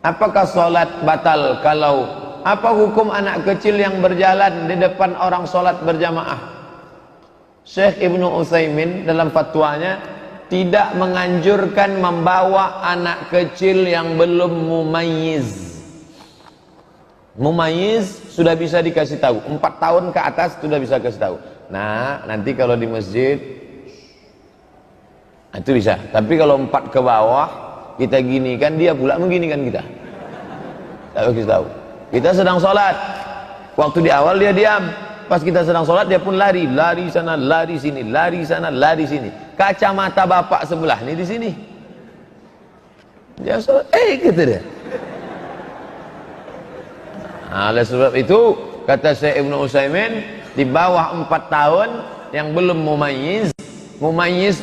Apakah sholat batal kalau apa hukum anak kecil yang berjalan di depan orang sholat berjamaah? Syekh Ibnu Utsaimin dalam fatwanya tidak menganjurkan membawa anak kecil yang belum mumayyiz. Mumayyiz sudah bisa dikasih tahu, 4 tahun ke atas sudah bisa kasih tahu. Nah, nanti kalau di masjid itu bisa. Tapi kalau 4 ke bawah kita gini kan, dia pula mengginikan kita. Tak kasih tahu. Kita sedang sholat, waktu di awal dia diam. Pas kita sedang sholat dia pun lari, lari sana, lari sini, lari sana, lari sini. Kacamata bapak sebelah ini di sini. Dia sholat, gitu dia. Nah, oleh sebab itu kata Syekh Ibnu Utsaimin, di bawah 4 tahun yang belum mumayyiz, mumayyiz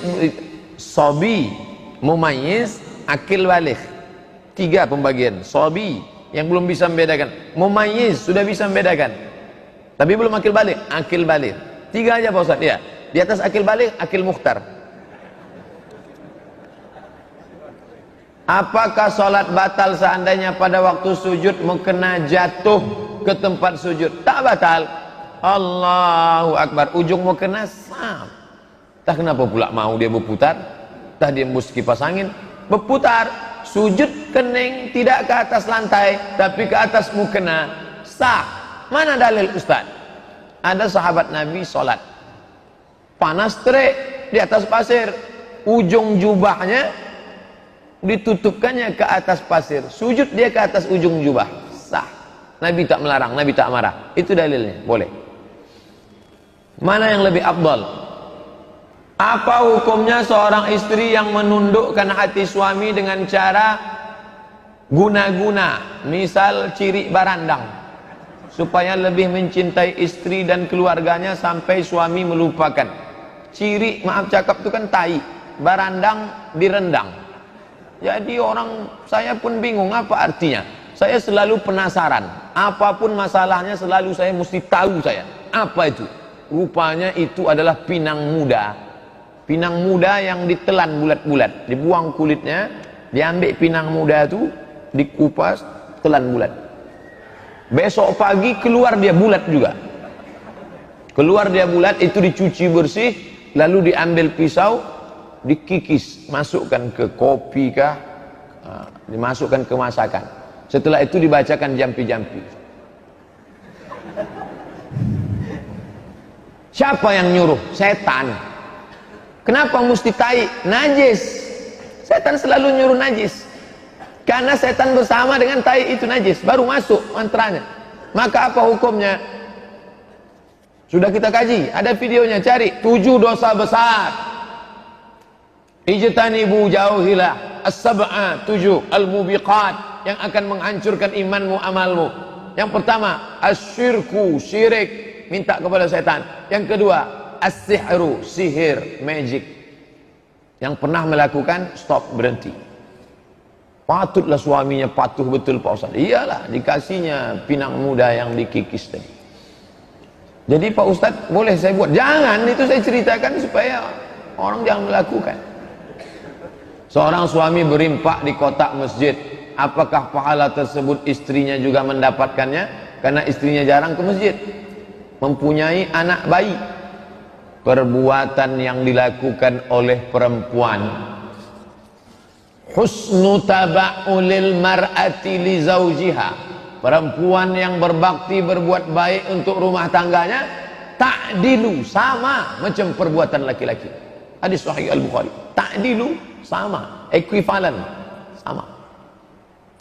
sobi, mumayyiz, akil baligh. 3 pembagian. Sobi yang belum bisa membedakan, mumayyiz sudah bisa membedakan, tapi belum akil baligh, akil baligh. 3 aja Pak Ustaz ya. Di atas akil baligh, akil mukhtar. Apakah sholat batal seandainya pada waktu sujud mukena jatuh ke tempat sujud? Tak batal. Allahu Akbar, ujung mukena sam. Tak kenapa pula mau dia berputar? Tak dia embus kipas angin, berputar. Sujud kening tidak ke atas lantai, tapi ke atas mukena, sah. Mana dalil Ustaz? Ada sahabat Nabi sholat, panas terik di atas pasir, ujung jubahnya ditutupkannya ke atas pasir, sujud dia ke atas ujung jubah, sah. Nabi tak melarang, Nabi tak marah. Itu dalilnya, boleh. Mana yang lebih afdal? Apa hukumnya seorang istri yang menundukkan hati suami dengan cara guna-guna, misal ciri barandang, supaya lebih mencintai istri dan keluarganya sampai suami melupakan? Ciri, maaf cakap itu kan tai, barandang direndang. Jadi saya pun bingung apa artinya. Saya selalu penasaran, apapun masalahnya selalu saya mesti tahu apa itu. Rupanya itu adalah pinang muda. Pinang muda yang ditelan bulat-bulat, dibuang kulitnya, diambil pinang muda itu, dikupas, telan bulat. Besok pagi keluar dia bulat juga. Keluar dia bulat, itu dicuci bersih, lalu diambil pisau, dikikis, masukkan ke kopi kah, dimasukkan ke masakan. Setelah itu dibacakan jampi-jampi. Siapa yang nyuruh? Setan. Kenapa mesti tai? Najis. Setan selalu nyuruh najis. Karena setan bersama dengan tai itu najis, baru masuk mantranya. Maka apa hukumnya? Sudah kita kaji, ada videonya, cari. 7 dosa besar. Ijtanibu jauhilah as-sab'a, 7 al-mubiqat yang akan menghancurkan imanmu, amalmu. Yang pertama, asyirku, syirik, minta kepada setan. Yang kedua, as-sihru, sihir, magic. Yang pernah melakukan, stop, berhenti. Patutlah suaminya patuh betul Pak Ustaz. Iyalah, dikasihnya pinang muda yang dikikis tadi. Jadi Pak Ustaz, boleh saya buat? Jangan, itu saya ceritakan supaya orang jangan melakukan. Seorang suami berimpak di kotak masjid, apakah pahala tersebut istrinya juga mendapatkannya? Karena istrinya jarang ke masjid, mempunyai anak bayi. Perbuatan yang dilakukan oleh perempuan, husnu taba'ulil mar'ati li zawjiha, perempuan yang berbakti, berbuat baik untuk rumah tangganya, ta'dilu, sama macam perbuatan laki-laki. Hadis sahih Al-Bukhari. Ta'dilu, sama, equivalent, sama.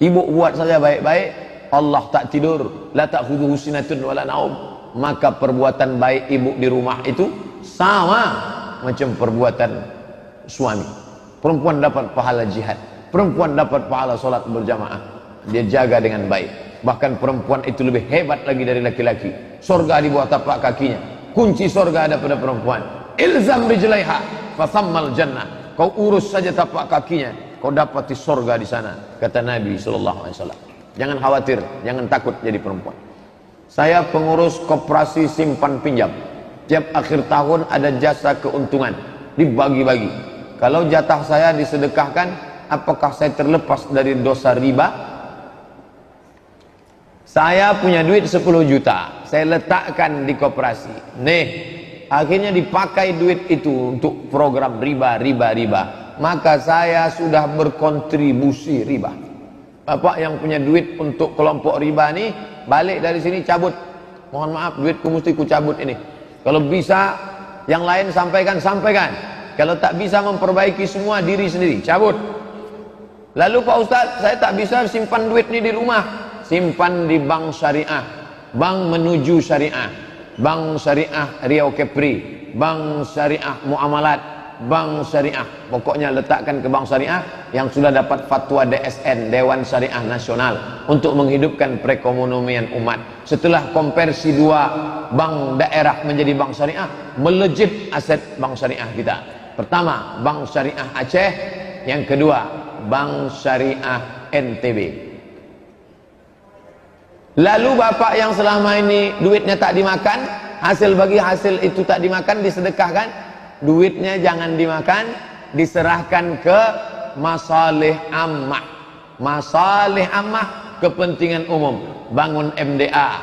Ibu buat saja baik-baik, Allah tak tidur, la ta'khudhuhu sinatun wala naum, maka perbuatan baik ibu di rumah itu sama macam perbuatan suami. Perempuan dapat pahala jihad, perempuan dapat pahala solat berjamaah, dia jaga dengan baik. Bahkan perempuan itu lebih hebat lagi dari laki-laki. Surga di bawah tapak kakinya, kunci surga ada pada perempuan. Ilzam rijlaiha fasammal jannah, kau urus saja tapak kakinya, kau dapati surga di sana, kata Nabi SAW. Jangan khawatir, jangan takut jadi perempuan. Saya pengurus koperasi simpan pinjam. Tiap akhir tahun ada jasa keuntungan, dibagi-bagi. Kalau jatah saya disedekahkan, apakah saya terlepas dari dosa riba? Saya punya duit 10 juta, saya letakkan di koperasi. Nih, akhirnya dipakai duit itu untuk program riba. Maka saya sudah berkontribusi riba. Bapak yang punya duit untuk kelompok riba nih, balik dari sini cabut. Mohon maaf, duitku mesti ku cabut ini. Kalau bisa yang lain sampaikan. Kalau tak bisa memperbaiki semua diri sendiri, cabut. Lalu Pak Ustadz, saya tak bisa simpan duit ini di rumah. Simpan di bank syariah, bank menuju syariah, bank syariah Riau Kepri, bank syariah Muamalat, bank syariah. Pokoknya letakkan ke bank syariah yang sudah dapat fatwa DSN, Dewan Syariah Nasional, untuk menghidupkan perekonomian umat. Setelah konversi 2 bank daerah menjadi bank syariah, melejit aset bank syariah kita. Pertama, bank syariah Aceh. Yang kedua, bank syariah NTB. Lalu bapak yang selama ini duitnya tak dimakan, hasil itu tak dimakan, disedekahkan, duitnya jangan dimakan, diserahkan ke masalih ammah. Masalih ammah, kepentingan umum. Bangun MDA,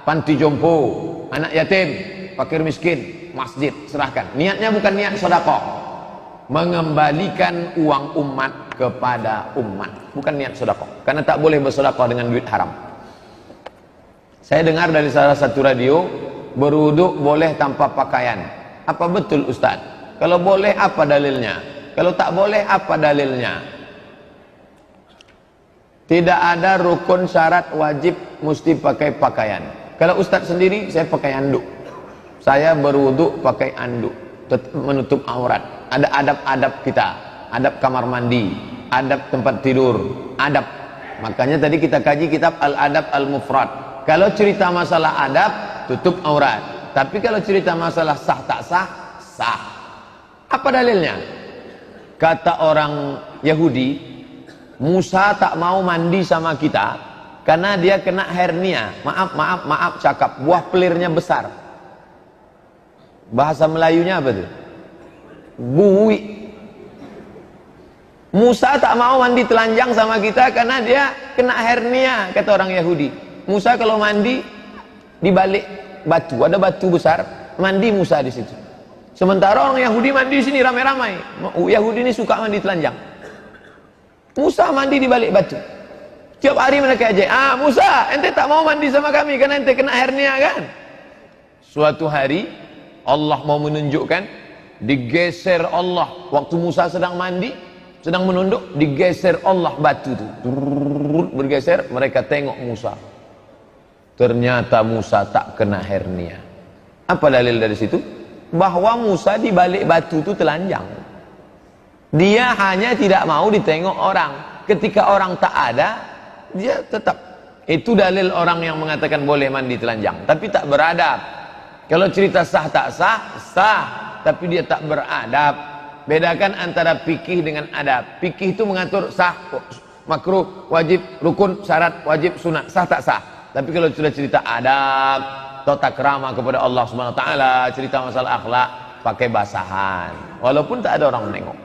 panti jompo, anak yatim, fakir miskin, masjid, serahkan. Niatnya bukan niat sedekah, mengembalikan uang umat kepada umat, bukan niat sedekah. Karena tak boleh bersedekah dengan duit haram. Saya dengar dari salah satu radio, berwuduk boleh tanpa pakaian. Apa betul Ustaz? Kalau boleh, apa dalilnya? Kalau tak boleh, apa dalilnya? Tidak ada rukun syarat wajib mesti pakai pakaian. Kalau Ustaz sendiri, saya pakai anduk. Saya berwuduk pakai anduk, menutup aurat. Ada adab-adab kita, adab kamar mandi, adab tempat tidur, adab. Makanya tadi kita kaji kitab Al-Adab Al-Mufrad. Kalau cerita masalah adab, tutup aurat. Tapi kalau cerita masalah sah tak sah, sah. Apa dalilnya? Kata orang Yahudi, Musa tak mau mandi sama kita karena dia kena hernia. Maaf cakap, buah pelirnya besar. Bahasa Melayunya apa tuh? Bui. Musa tak mau mandi telanjang sama kita karena dia kena hernia, kata orang Yahudi. Musa kalau mandi di balik batu, ada batu besar, mandi Musa di situ. Sementara orang Yahudi mandi di sini ramai-ramai. Yahudi ini suka mandi telanjang. Musa mandi di balik batu. Tiap hari mereka aja, Musa, ente tak mau mandi sama kami karena ente kena hernia kan? Suatu hari Allah mau menunjukkan, digeser Allah waktu Musa sedang mandi, sedang menunduk, digeser Allah batu itu. Bergeser, mereka tengok Musa. Ternyata Musa tak kena hernia. Apa dalil dari situ? Bahwa Musa di balik batu itu telanjang. Dia hanya tidak mau ditengok orang. Ketika orang tak ada, dia tetap. Itu dalil orang yang mengatakan boleh mandi telanjang, tapi tak beradab. Kalau cerita sah tak sah, sah, tapi dia tak beradab. Bedakan antara fikih dengan adab. Fikih itu mengatur sah, makruh, wajib, rukun, syarat, wajib, sunat, sah tak sah. Tapi kalau sudah cerita adab, tata krama kepada Allah Subhanahu wa taala, cerita masalah akhlak, pakai basahan. Walaupun tak ada orang menengok.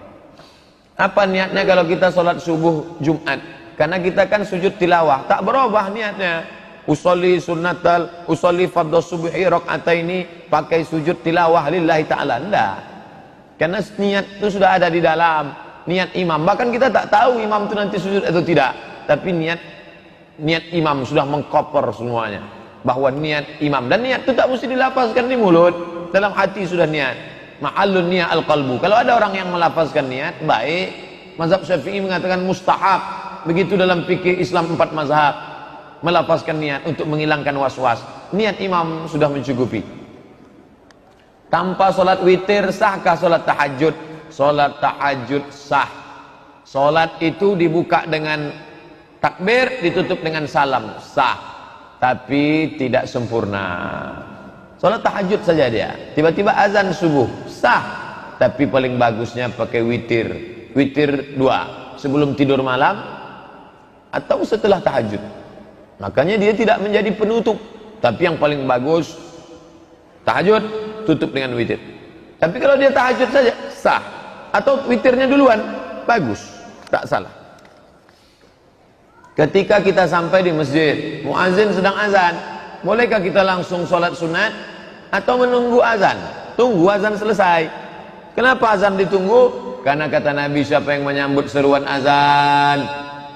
Apa niatnya kalau kita sholat subuh Jumat? Karena kita kan sujud tilawah, tak berubah niatnya. Usolli sunnatal, usolli fardhu subhi rakaataini, pakai sujud tilawah lillahi taala. Enggak. Karena niat itu sudah ada di dalam niat imam. Bahkan kita tak tahu imam itu nanti sujud atau tidak. Tapi niat imam sudah mengcover semuanya, bahwa niat imam, dan niat itu tak mesti dilafazkan di mulut, dalam hati sudah niat. Ma'allun niat al-qalbu. Kalau ada orang yang melafazkan niat, baik. Mazhab Syafi'i mengatakan mustahab. Begitu dalam fikih Islam 4 mazhab, melafazkan niat untuk menghilangkan was-was. Niat imam sudah mencukupi. Tanpa sholat witir, sahkah sholat tahajud? Sholat tahajud sah. Sholat itu dibuka dengan takbir, ditutup dengan salam, sah, tapi tidak sempurna. Sholat tahajud saja dia, tiba-tiba azan subuh, sah, tapi paling bagusnya pakai witir. Witir 2, sebelum tidur malam atau setelah tahajud. Makanya dia tidak menjadi penutup, tapi yang paling bagus tahajud, tutup dengan witir. Tapi kalau dia tahajud saja, sah, atau witirnya duluan, bagus, tak salah. Ketika kita sampai di masjid, muazin sedang azan, bolehkah kita langsung sholat sunat atau menunggu azan? Tunggu azan selesai. Kenapa azan ditunggu? Karena kata Nabi, siapa yang menyambut seruan azan,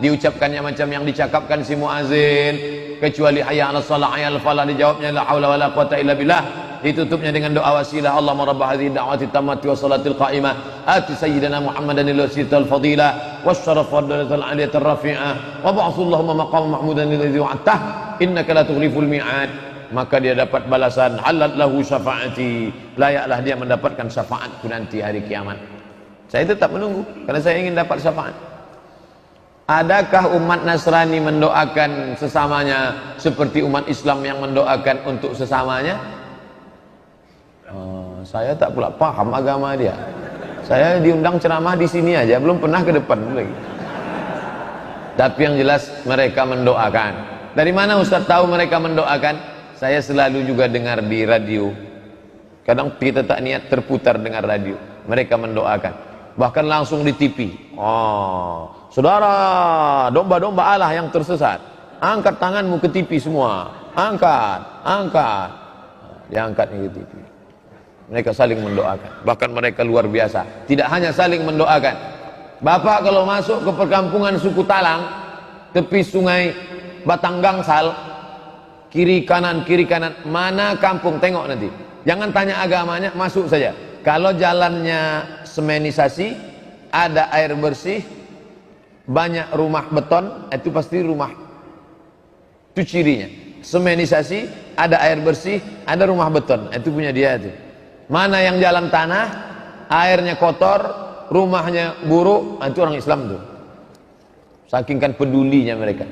diucapkannya macam yang dicakapkan si muazin, kecuali hayya 'alas shalah, hayya 'alal falah, dijawabnya la haula wala quwata illa billah, ditutupnya dengan doa wasilah, Allahumma rabb hadhihi da'wati tammati wa salatil qa'imah ati sayyidina Muhammadan al-wasilatal fadilah wasyaraf wa darajatal 'aliyatar rafi'ah wa ba'athu Allahumma maqam mahmudan alladhi wa'adtah innaka la tughliful mi'ad. Maka dia dapat balasan, halat lahu syafaati, layaklah dia mendapatkan syafaatku nanti hari kiamat. Saya tetap menunggu karena saya ingin dapat syafaat. Adakah umat Nasrani mendoakan sesamanya seperti umat Islam yang mendoakan untuk sesamanya? Saya tak pula paham agama dia. Saya diundang ceramah di sini aja, belum pernah ke depan lagi. Tapi yang jelas mereka mendoakan. Dari mana Ustaz tahu mereka mendoakan? Saya selalu juga dengar di radio. Kadang kita tak niat terputar dengar radio. Mereka mendoakan. Bahkan langsung di TV. Saudara, domba-domba Allah yang tersesat, angkat tanganmu ke TV semua. Angkat. Diangkat ke TV. Mereka saling mendoakan. Bahkan mereka luar biasa. Tidak hanya saling mendoakan. Bapak kalau masuk ke perkampungan suku Talang, tepi sungai Batang Gangsal, kiri kanan, mana kampung, tengok nanti. Jangan tanya agamanya, masuk saja. Kalau jalannya semenisasi, ada air bersih, banyak rumah beton, itu pasti rumah. Itu cirinya. Semenisasi, ada air bersih, ada rumah beton, itu punya dia itu. Mana yang jalan tanah, airnya kotor, rumahnya buruk, itu orang Islam tuh. Saking kan pedulinya mereka.